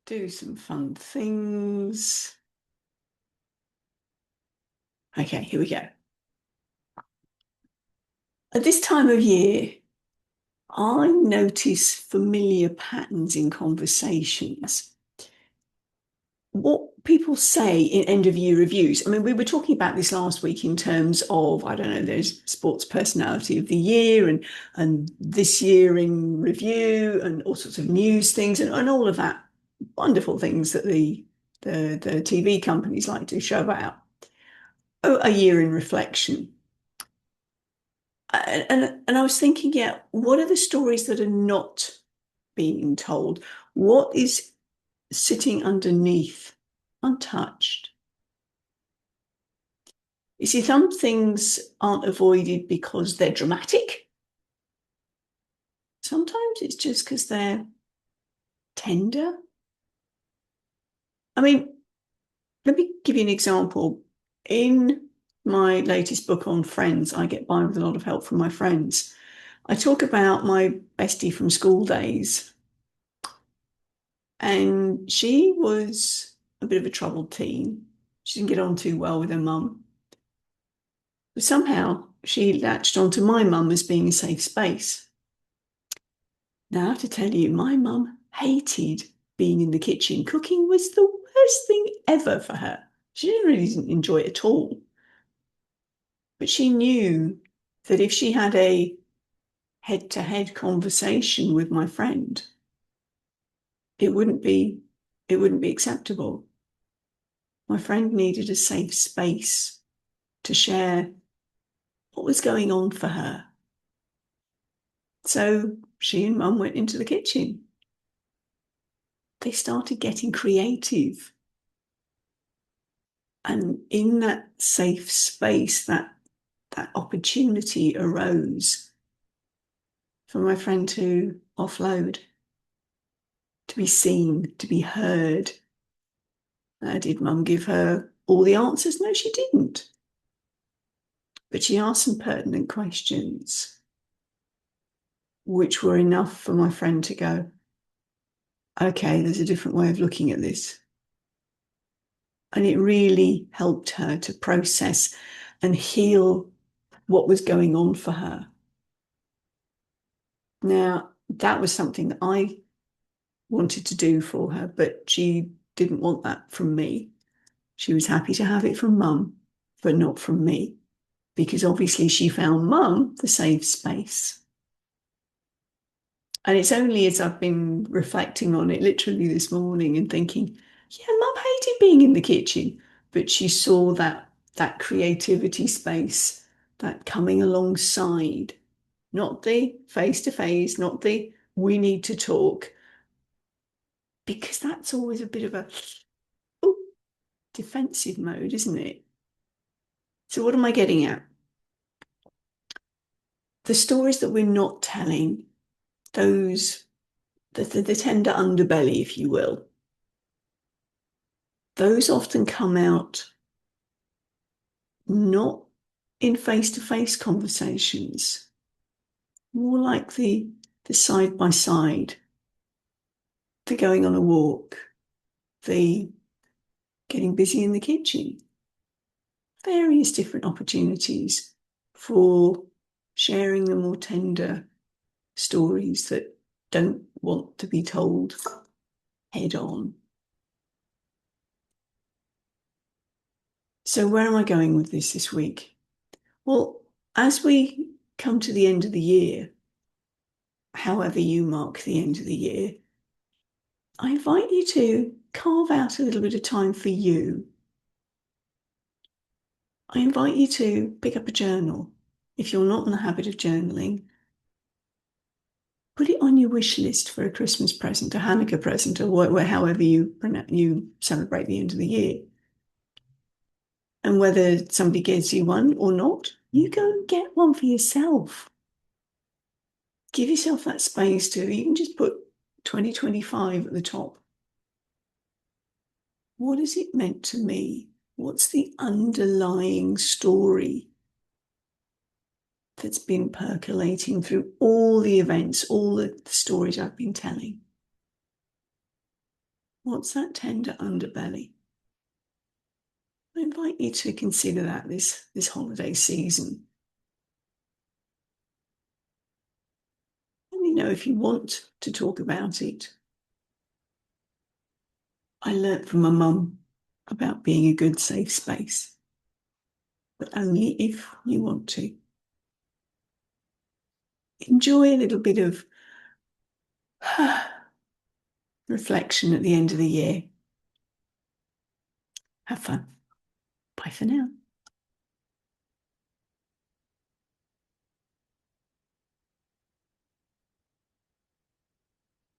do some fun things. Okay, here we go. At this time of year, I notice familiar patterns in conversations. What people say in end of year reviews. I mean, we were talking about this last week in terms of, I don't know, there's sports personality of the year and this year in review and all sorts of news things and all of that wonderful things that the TV companies like to show about. Oh, a year in reflection. And I was thinking, yeah, what are the stories that are not being told? What is sitting underneath, untouched? You see, some things aren't avoided because they're dramatic. Sometimes it's just because they're tender. I mean, let me give you an example. In my latest book on friends, I get by with a lot of help from my friends. I talk about my bestie from school days, and she was a bit of a troubled teen. She didn't get on too well with her mum. But somehow she latched onto my mum as being a safe space. Now, I have to tell you, my mum hated being in the kitchen. Cooking was the worst thing ever for her. She didn't enjoy it at all. But she knew that if she had a head-to-head conversation with my friend, it wouldn't be acceptable. My friend needed a safe space to share what was going on for her. So she and mum went into the kitchen. They started getting creative. And in that safe space, that opportunity arose for my friend to offload, to be seen, to be heard. Did mum give her all the answers? No, she didn't. But she asked some pertinent questions, which were enough for my friend to go, okay, there's a different way of looking at this. And it really helped her to process and heal what was going on for her. Now, that was something that I wanted to do for her, but she didn't want that from me. She was happy to have it from mum, but not from me, because obviously she found mum the safe space. And it's only as I've been reflecting on it literally this morning and thinking, yeah, mum hated being in the kitchen, but she saw that creativity space, that coming alongside, not the face to face, not the we need to talk, because that's always a bit of a defensive mode, isn't it? So, what am I getting at? The stories that we're not telling, those, the tender underbelly, if you will, those often come out not in face to face conversations, more like the side by side, the going on a walk, the getting busy in the kitchen, various different opportunities for sharing the more tender stories that don't want to be told head on. So, where am I going with this week? Well, as we come to the end of the year, however you mark the end of the year, I invite you to carve out a little bit of time for you. I invite you to pick up a journal. If you're not in the habit of journaling, put it on your wish list for a Christmas present, a Hanukkah present, or however you celebrate the end of the year. And whether somebody gives you one or not, you go and get one for yourself. Give yourself that space to, you can just put 2025 at the top. What has it meant to me? What's the underlying story that's been percolating through all the events, all the stories I've been telling? What's that tender underbelly? I invite you to consider that this holiday season. And if you want to talk about it, I learnt from my mum about being a good, safe space, but only if you want to. Enjoy a little bit of reflection at the end of the year. Have fun. Bye for now.